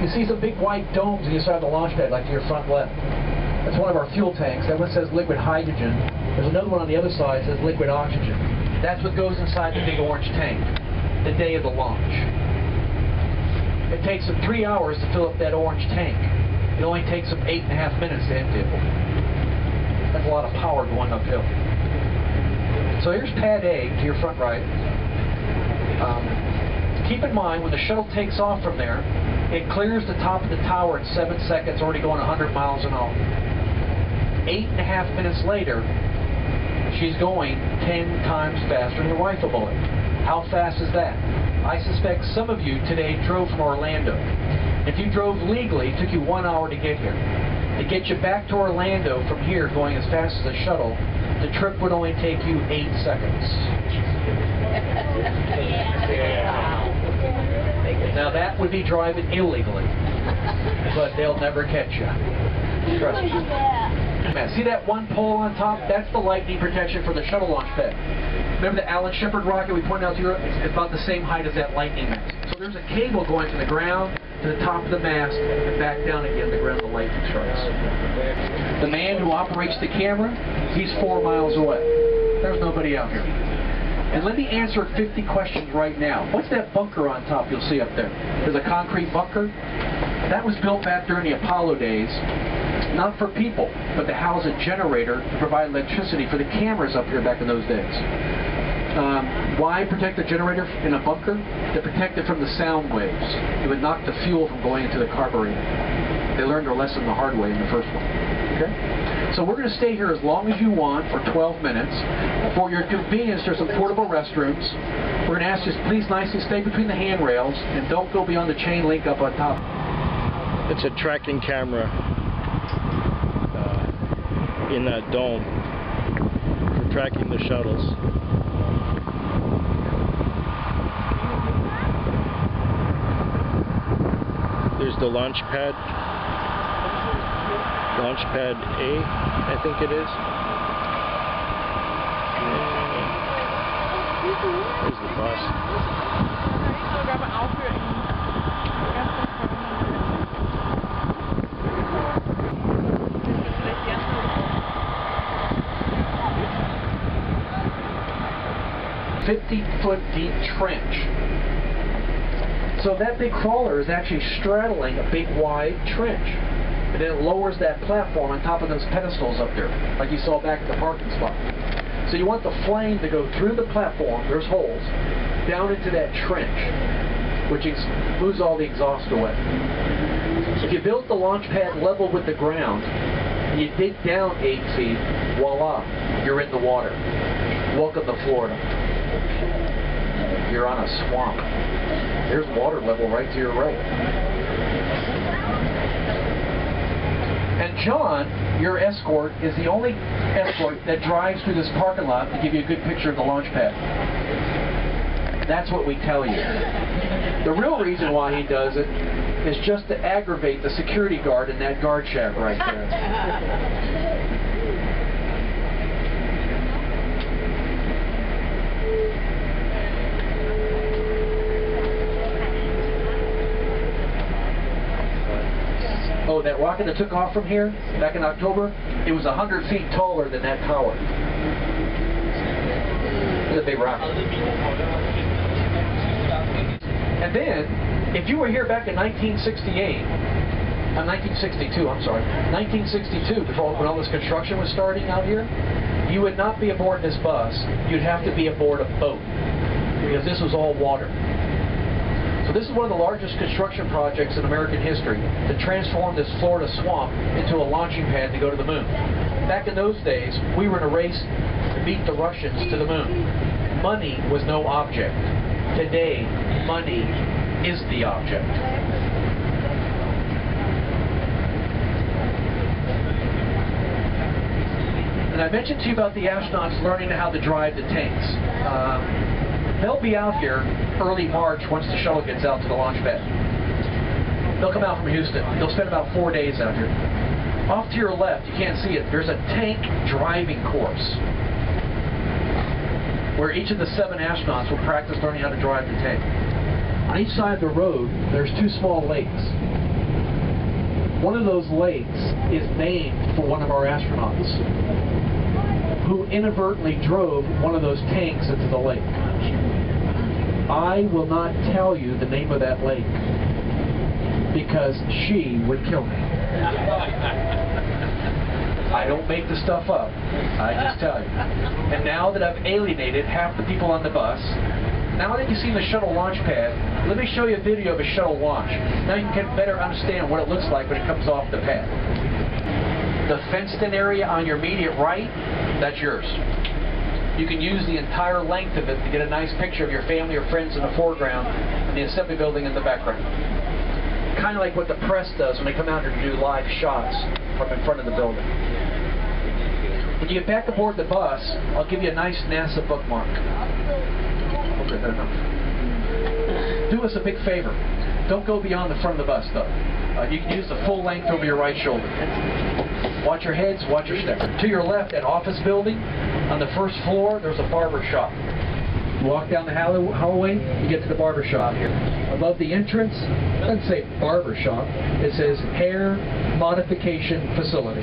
You see some big white domes inside the launch pad, like to your front left. That's one of our fuel tanks. That one says liquid hydrogen. There's another one on the other side that says liquid oxygen. That's what goes inside the big orange tank the day of the launch. It takes them 3 hours to fill up that orange tank. It only takes them 8.5 minutes to empty it. That's a lot of power going uphill. So here's pad A to your front right. Keep in mind, when the shuttle takes off from there, it clears the top of the tower in 7 seconds, already going 100 miles an hour. 8.5 minutes later, she's going 10 times faster than the rifle bullet. How fast is that? I suspect some of you today drove from Orlando. If you drove legally, it took you 1 hour to get here. To get you back to Orlando from here, going as fast as a shuttle, the trip would only take you 8 seconds. Now that would be driving illegally, but they'll never catch you. Trust me. See that one pole on top? That's the lightning protection for the shuttle launch pad. Remember the Alan Shepard rocket we pointed out to you? It's about the same height as that lightning mast. So there's a cable going from the ground to the top of the mast and back down again to the ground the lightning strikes. The man who operates the camera, he's 4 miles away. There's nobody out here. And let me answer 50 questions right now. What's that bunker on top you'll see up there? There's a concrete bunker. That was built back during the Apollo days, not for people, but to house a generator to provide electricity for the cameras up here back in those days. Why protect the generator in a bunker? To protect it from the sound waves. It would knock the fuel from going into the carburetor. They learned their lesson the hard way in the first one. Okay? So we're going to stay here as long as you want for 12 minutes. For your convenience, there's some portable restrooms. We're going to ask you to please nicely stay between the handrails and don't go beyond the chain link up on top. It's a tracking camera in that dome for tracking the shuttles. There's the launch pad. Launch pad A, I think it is. There's the bus. 50-foot deep trench. So that big crawler is actually straddling a big wide trench. And then it lowers that platform on top of those pedestals up there, like you saw back at the parking spot. So you want the flame to go through the platform, there's holes, down into that trench, which moves all the exhaust away. If you built the launch pad level with the ground, and you dig down 8 feet, voila, you're in the water. Welcome to Florida. You're on a swamp. There's water level right to your right. And John, your escort, is the only escort that drives through this parking lot to give you a good picture of the launch pad. That's what we tell you. The real reason why he does it is just to aggravate the security guard in that guard shack right there. Oh, that rocket that took off from here back in October, it was 100 feet taller than that tower. It's a big rocket. And then, if you were here back in 1962, I'm sorry, 1962, before when all this construction was starting out here, you would not be aboard this bus. You'd have to be aboard a boat because this was all water. So this is one of the largest construction projects in American history to transform this Florida swamp into a launching pad to go to the moon. Back in those days, we were in a race to beat the Russians to the moon. Money was no object. Today, money is the object. And I mentioned to you about the astronauts learning how to drive the tanks. They'll be out here early March once the shuttle gets out to the launch pad. They'll come out from Houston. They'll spend about 4 days out here. Off to your left, you can't see it, there's a tank driving course where each of the 7 astronauts will practice learning how to drive the tank. On each side of the road, there's 2 small lakes. one of those lakes is named for one of our astronauts who inadvertently drove one of those tanks into the lake. I will not tell you the name of that lake because she would kill me. I don't make the stuff up. I just tell you. And now that I've alienated half the people on the bus, now that you've seen the shuttle launch pad, let me show you a video of a shuttle launch. Now you can better understand what it looks like when it comes off the pad. The fenced-in area on your immediate right, that's yours. You can use the entire length of it to get a nice picture of your family or friends in the foreground and the assembly building in the background. Kind of like what the press does when they come out here to do live shots from in front of the building. When you get back aboard the bus, I'll give you a nice NASA bookmark. Okay, good enough. Do us a big favor. Don't go beyond the front of the bus, though. You can use the full length over your right shoulder. Watch your heads, watch your step. To your left, an office building. On the first floor, there's a barber shop. You walk down the hallway, you get to the barber shop here. Above the entrance, it doesn't say barber shop, it says hair modification facility.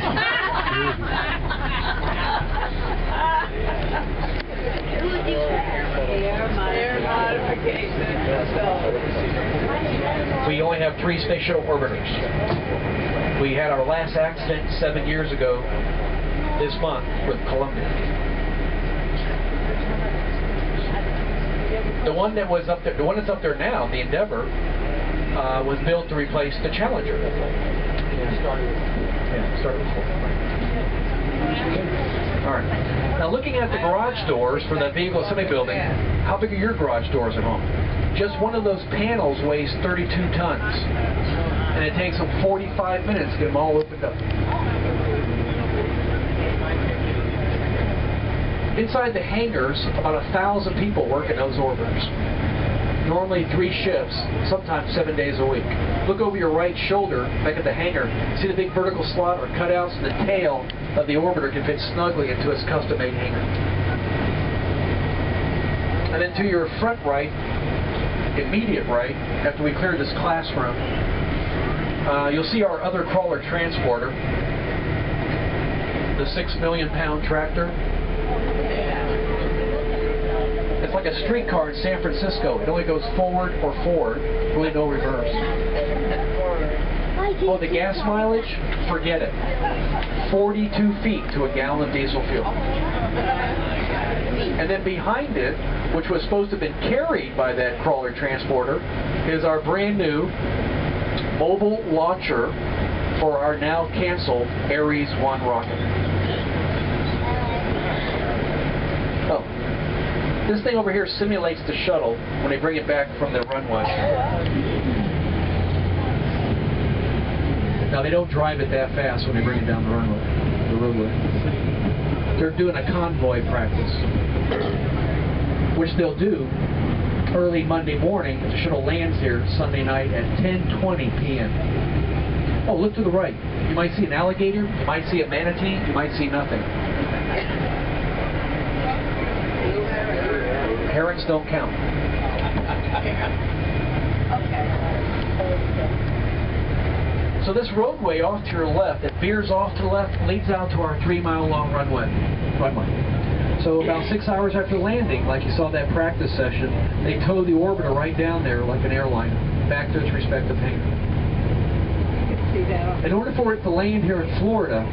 We only have 3 space shuttle orbiters. We had our last accident 7 years ago this month with Columbia. The one that was up there, the one that's up there now, the Endeavor, was built to replace the Challenger. Started with 4. All right. Now looking at the garage doors for that vehicle assembly building, how big are your garage doors at home? Just one of those panels weighs 32 tons. And it takes them 45 minutes to get them all opened up. Inside the hangars, about 1,000 people work in those orbiters. Normally 3 shifts, sometimes 7 days a week. Look over your right shoulder, back at the hangar. See the big vertical slot or cutouts in the tail of the orbiter can fit snugly into its custom-made hangar. And then to your front right, immediate right, after we cleared this classroom, you'll see our other crawler transporter, the 6 million pound tractor. It's like a streetcar in San Francisco. It only goes forward or forward, really no reverse. Oh, the gas mileage? Forget it. 42 feet to a gallon of diesel fuel. And then behind it, which was supposed to have been carried by that crawler transporter, is our brand new mobile launcher for our now canceled Ares 1 rocket. Oh, this thing over here simulates the shuttle when they bring it back from the runway. Now they don't drive it that fast when they bring it down the roadway. They're doing a convoy practice, which they'll do early Monday morning. The shuttle lands here Sunday night at 10:20 p.m. Oh, look to the right. You might see an alligator, you might see a manatee, you might see nothing. Herons don't count. So this roadway off to your left, it veers off to the left, leads out to our 3-mile-long runway. So about 6 hours after landing, like you saw that practice session, they tow the orbiter right down there like an airliner, back to its respective hangar. In order for it to land here in Florida,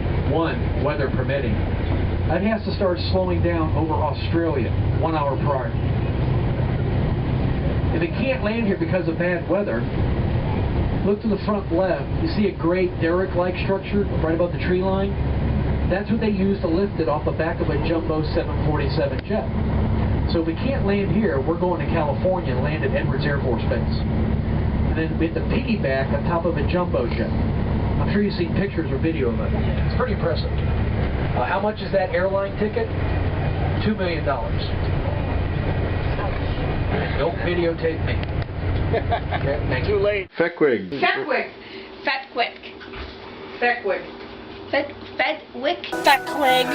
weather permitting, it has to start slowing down over Australia 1 hour prior. If it can't land here because of bad weather, look to the front left. You see a gray derrick-like structure right above the tree line? That's what they use to lift it off the back of a jumbo 747 jet. So if we can't land here, we're going to California and land at Edwards Air Force Base. And then we have to piggyback on top of a jumbo jet. I'm sure you've seen pictures or video of it. It's pretty impressive. How much is that airline ticket? $2 million. Don't videotape me. Okay, thank you. Too late. Feckwig. Feckwig. Fetwick. Feckwig. Fetwick. Feckwig.